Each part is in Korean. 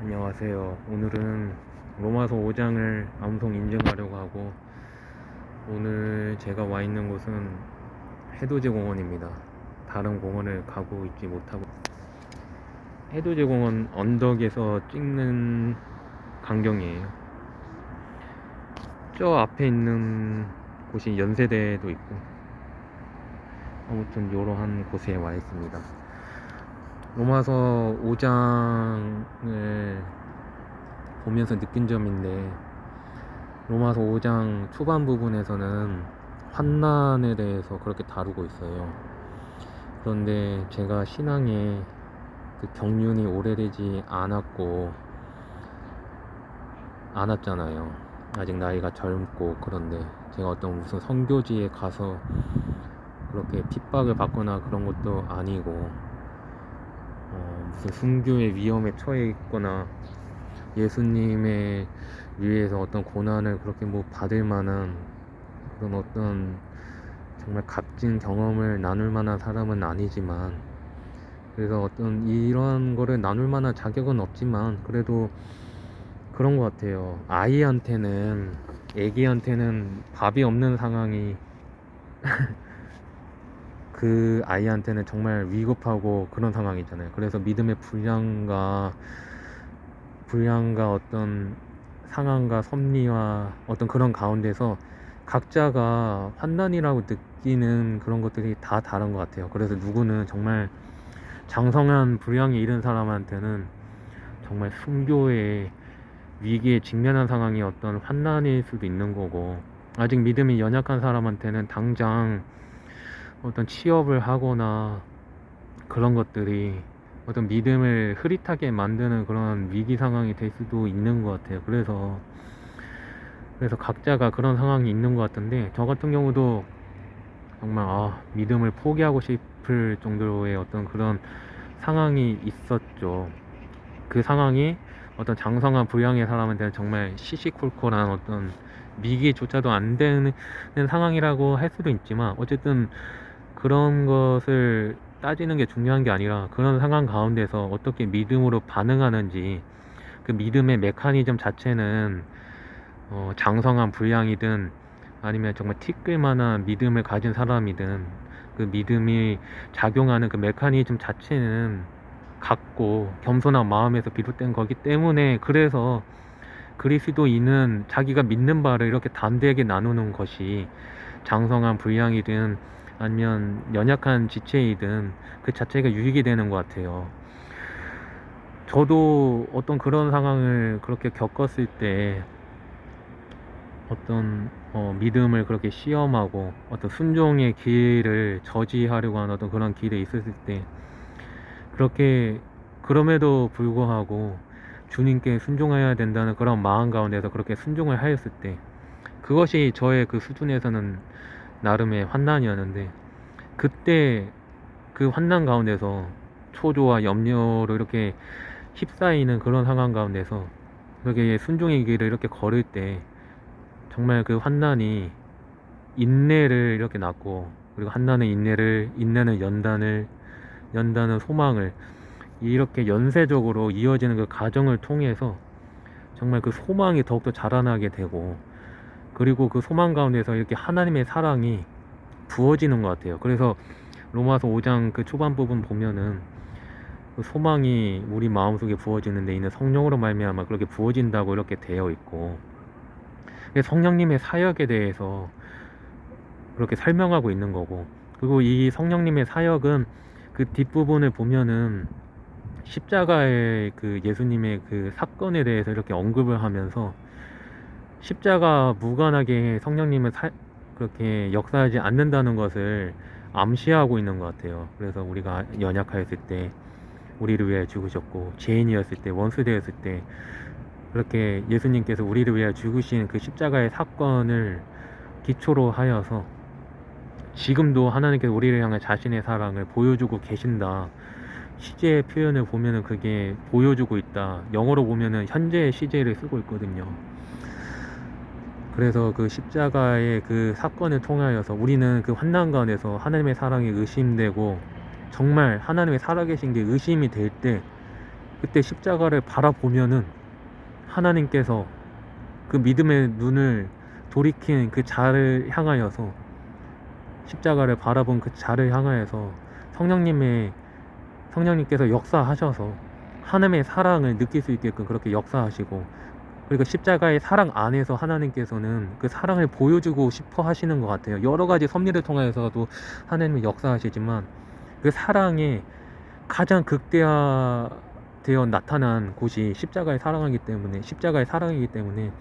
안녕하세요. 오늘은 로마서 5장을 암송 인증하려고 하고, 오늘 제가 와 있는 곳은 해돋이 공원입니다. 다른 공원을 가고 있지 못하고, 해돋이 공원 언덕에서 찍는 광경이에요. 저 앞에 있는 곳이 연세대도 있고, 아무튼 이러한 곳에 와 있습니다. 로마서 5장을 보면서 느낀 점인데, 로마서 5장 초반 부분에서는 환난에 대해서 그렇게 다루고 있어요. 그런데 제가 신앙에 그 경륜이 오래되지 않았잖아요. 아직 나이가 젊고. 그런데 제가 어떤 무슨 선교지에 가서 그렇게 핍박을 받거나 그런 것도 아니고, 무슨 순교의 위험에 처해 있거나 예수님의 위해서 어떤 고난을 그렇게 뭐 받을 만한 그런 어떤 정말 값진 경험을 나눌 만한 사람은 아니지만, 그래서 어떤 이런 거를 나눌 만한 자격은 없지만, 그래도 그런 것 같아요. 애기한테는 밥이 없는 상황이 그 아이한테는 정말 위급하고 그런 상황이잖아요. 그래서 믿음의 불량과 어떤 상황과 섭리와 어떤 그런 가운데서 각자가 환난이라고 느끼는 그런 것들이 다 다른 것 같아요. 그래서 누구는 정말 장성한 불량에 이른 사람한테는 정말 순교의 위기에 직면한 상황이 어떤 환난일 수도 있는 거고, 아직 믿음이 연약한 사람한테는 당장 어떤 취업을 하거나 그런 것들이 어떤 믿음을 흐릿하게 만드는 그런 위기 상황이 될 수도 있는 것 같아요. 그래서 각자가 그런 상황이 있는 것 같은데, 저 같은 경우도 정말 믿음을 포기하고 싶을 정도의 어떤 그런 상황이 있었죠. 그 상황이 어떤 장성한 불량의 사람한테는 정말 시시콜콜한 어떤 미기조차도 안 되는 상황이라고 할 수도 있지만, 어쨌든 그런 것을 따지는 게 중요한 게 아니라 그런 상황 가운데서 어떻게 믿음으로 반응하는지, 그 믿음의 메커니즘 자체는 장성한 불량이든 아니면 정말 티끌만한 믿음을 가진 사람이든, 그 믿음이 작용하는 그 메커니즘 자체는 같고 겸손한 마음에서 비롯된 거기 때문에, 그래서 그리스도인은 자기가 믿는 바를 이렇게 담대하게 나누는 것이 장성한 불량이든 아니면 연약한 지체이든 그 자체가 유익이 되는 것 같아요. 저도 어떤 그런 상황을 그렇게 겪었을 때, 어떤 믿음을 그렇게 시험하고 어떤 순종의 길을 저지하려고 하는 어떤 그런 길에 있었을 때, 그렇게 그럼에도 불구하고 주님께 순종해야 된다는 그런 마음 가운데서 그렇게 순종을 하였을 때, 그것이 저의 그 수준에서는 나름의 환난이었는데, 그때 그 환난 가운데서 초조와 염려로 이렇게 휩싸이는 그런 상황 가운데서 그렇게 순종의 길을 이렇게 걸을 때, 정말 그 환난이 인내를 이렇게 낳고, 그리고 환난은 인내는 연단은 소망을, 이렇게 연쇄적으로 이어지는 그 과정을 통해서 정말 그 소망이 더욱더 자라나게 되고, 그리고 그 소망 가운데서 이렇게 하나님의 사랑이 부어지는 것 같아요. 그래서 로마서 5장 그 초반 부분 보면은 그 소망이 우리 마음속에 부어지는데 이는 성령으로 말미암아 그렇게 부어진다고 이렇게 되어 있고, 성령님의 사역에 대해서 그렇게 설명하고 있는 거고, 그리고 이 성령님의 사역은 그 뒷부분을 보면은 십자가의 그 예수님의 그 사건에 대해서 이렇게 언급을 하면서 십자가 무관하게 성령님은 그렇게 역사하지 않는다는 것을 암시하고 있는 것 같아요. 그래서 우리가 연약하였을 때 우리를 위해 죽으셨고, 죄인이었을 때, 원수 되었을 때 그렇게 예수님께서 우리를 위해 죽으신 그 십자가의 사건을 기초로 하여서 지금도 하나님께서 우리를 향해 자신의 사랑을 보여주고 계신다. 시제 표현을 보면은 그게 보여주고 있다. 영어로 보면은 현재의 시제를 쓰고 있거든요. 그래서 그 십자가의 그 사건을 통하여서 우리는 그 환난 가운데서 하나님의 사랑이 의심되고, 정말 하나님의 살아계신 게 의심이 될 때, 그때 십자가를 바라보면은 하나님께서 그 믿음의 눈을 돌이킨 그 자를 향하여서, 십자가를 바라본 그 자를 향하여서 성령님께서 역사하셔서 하나님의 사랑을 느낄 수 있게끔 그렇게 역사하시고, 그리고 십자가의 사랑 안에서 하나님께서는 그 사랑을 보여주고 싶어 하시는 것 같아요. 여러 가지 섭리를 통해서도 하나님이 역사하시지만 그 사랑의 가장 극대화되어 나타난 곳이 십자가의 사랑이기 때문에,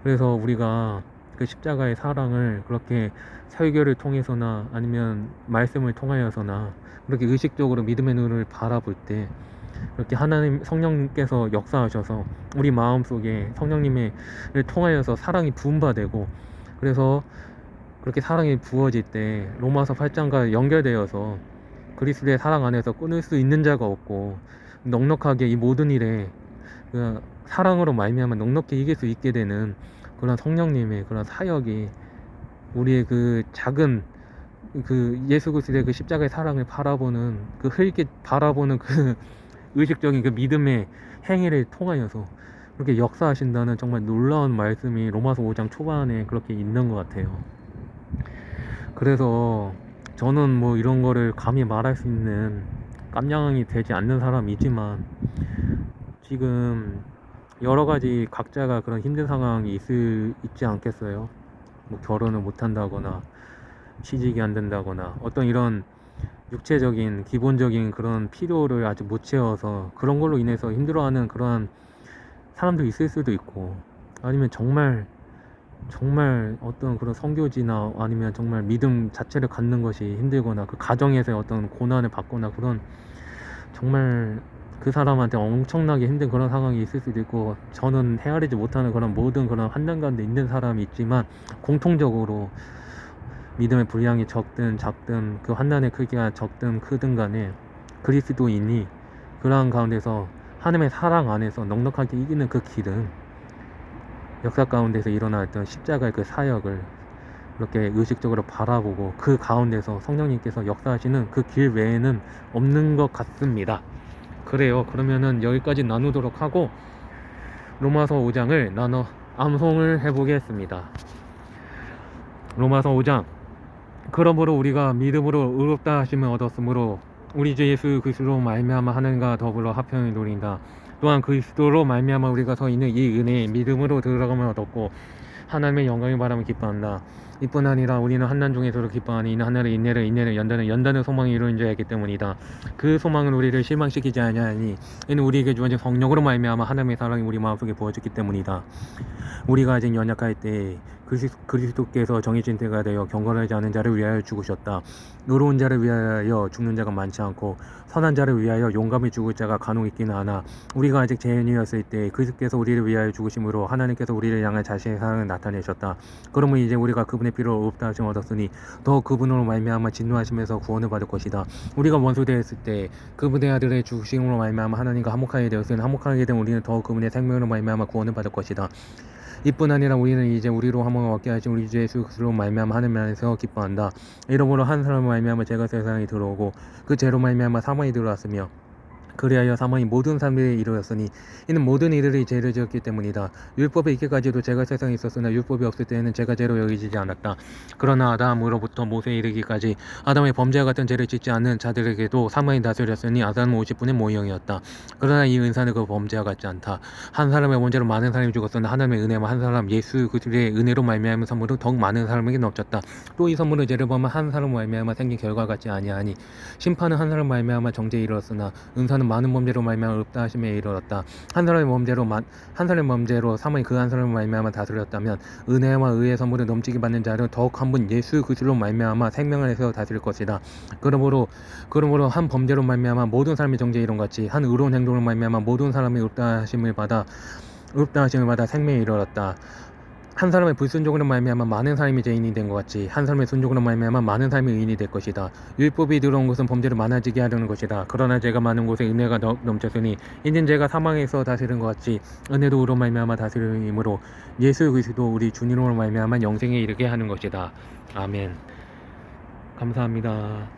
그래서 우리가 그 십자가의 사랑을 그렇게 설교를 통해서나 아니면 말씀을 통하여서나 그렇게 의식적으로 믿음의 눈을 바라볼 때, 그렇게 성령님께서 역사하셔서 우리 마음속에 성령님을 통하여서 사랑이 부음받고, 그래서 그렇게 사랑이 부어질 때 로마서 8장과 연결되어서 그리스도의 사랑 안에서 끊을 수 있는 자가 없고, 넉넉하게 이 모든 일에 그 사랑으로 말미암아 넉넉히 이길 수 있게 되는 그런 성령님의 그런 사역이, 우리의 그 작은 그 예수 그리스도의 그 십자가의 사랑을 바라보는 그 흘게 바라보는 그 의식적인 그 믿음의 행위를 통하여서 그렇게 역사하신다는 정말 놀라운 말씀이 로마서 5장 초반에 그렇게 있는 것 같아요. 그래서 저는 뭐 이런 거를 감히 말할 수 있는 깜냥이 되지 않는 사람이지만, 지금 여러 가지 각자가 그런 힘든 상황이 있지 않겠어요? 뭐 결혼을 못 한다거나 취직이 안 된다거나 어떤 이런 육체적인 기본적인 그런 필요를 아직 못 채워서 그런 걸로 인해서 힘들어하는 그런 사람도 있을 수도 있고, 아니면 정말 어떤 그런 선교지나 아니면 정말 믿음 자체를 갖는 것이 힘들거나 그 가정에서 어떤 고난을 받거나, 그런 정말 그 사람한테 엄청나게 힘든 그런 상황이 있을 수도 있고, 저는 헤아리지 못하는 그런 모든 그런 환난 가운데 있는 사람이 있지만, 공통적으로 믿음의 분량이 적든 작든 그 환난의 크기가 적든 크든 간에 그리스도인이 그러한 가운데서 하나님의 사랑 안에서 넉넉하게 이기는 그 길은 역사 가운데서 일어났던 십자가의 그 사역을 그렇게 의식적으로 바라보고 그 가운데서 성령님께서 역사하시는 그 길 외에는 없는 것 같습니다. 그래요. 그러면은 여기까지 나누도록 하고 로마서 5장을 암송을 해보겠습니다. 로마서 5장. 그러므로 우리가 믿음으로 의롭다 하심을 얻었으므로 우리 주 예수 그리스도로 말미암아 하나님과 더불어 화평을 누린다. 또한 그리스도로 말미암아 우리가 서 있는 이 은혜에 믿음으로 들어감을 얻었고 하나님의 영광을 바라며 기뻐한다. 이뿐 아니라 우리는 한난 중에서도 기뻐하니 이는 하늘의 인내를 연다는 소망이 이루어진 자이기 때문이다. 그 소망은 우리를 실망시키지 아니하니 이는 우리에게 주어진 성령으로 말미암아 하나님의 사랑이 우리 마음속에 부어졌기 때문이다. 우리가 아직 연약할 때 그리스도께서 정해진 때가 되어 경건하지 않은 자를 위하여 죽으셨다. 의로운 자를 위하여 죽는 자가 많지 않고 선한 자를 위하여 용감히 죽을 자가 간혹 있기는 하나, 우리가 아직 죄인이었을 때 그리스도께서 우리를 위하여 죽으심으로 하나님께서 우리를 향한 자신의 사랑을 나타내셨다. 그러면 이제 우리가 그분의 피로 의롭다 하심을 얻었으니 더 그분으로 말미암아 진노하심에서 구원을 받을 것이다. 우리가 원수되었을 때 그분의 아들의 죽으심으로 말미암아 하나님과 화목하게 되었으니 화목하게 된 우리는 더 그분의 생명으로 말미암아 구원을 받을 것이다. 이뿐 아니라 우리는 이제 우리로 화목을 얻게 하신 우리 주 예수 그리스도로 말미암아 하나님 안에서 기뻐한다. 이러므로 한 사람으로 말미암아 죄가 세상에 들어오고 그 죄로 말미암아 사망이 들어왔으며 그리하여 사망이 모든 사람들에 이르렀으니 이는 모든 이들이 죄를 지었기 때문이다. 율법에 있기까지도 죄가 세상에 있었으나 율법이 없을 때에는 죄가 죄로 여기지지 않았다. 그러나 아담으로부터 모세에 이르기까지 아담의 범죄와 같은 죄를 짓지 않는 자들에게도 사망이 다스렸으니 아담은 50분의 모형이었다. 그러나 이 은사는 그 범죄와 같지 않다. 한 사람의 문제로 많은 사람이 죽었으나 하나님의 은혜와 한 사람 예수 그리스도의 은혜로 말미암은 선물은 더욱 많은 사람에게 넘쳤다. 또 이 선물은 죄를 범한 한 사람 말미암아 생긴 결과 같지 아니하니 심판은 한 사람 말미암아 정죄에 이르렀으나 은사는 많은 범죄로 말미암아 의롭다 하심에 이르렀다. 한 사람의 범죄로 사망이 그 한 사람을 말미암아 다스렸다면 은혜와 의의 선물을 넘치게 받는 자는 더욱 한 분 예수 그리스도로 말미암아 생명을 해서 다스릴 것이다. 그러므로 한 범죄로 말미암아 모든 사람이 정죄에 이른 같이 한 의로운 행동으로 말미암아 모든 사람이 의롭다 하심을 받아 생명에 이르렀다. 한 사람의 불순종으로 말미암아 많은 사람이 죄인이 된 것 같이 한 사람의 순종으로 말미암아 많은 사람이 의인이 될 것이다. 율법이 들어온 것은 범죄를 많아지게 하려는 것이다. 그러나 죄가 많은 곳에 은혜가 넘쳤으니 이는 죄가 사망에서 다스린 것 같이 은혜도 의로 말미암아 다스림으로 예수 그리스도 우리 주님으로 말미암아 영생에 이르게 하는 것이다. 아멘. 감사합니다.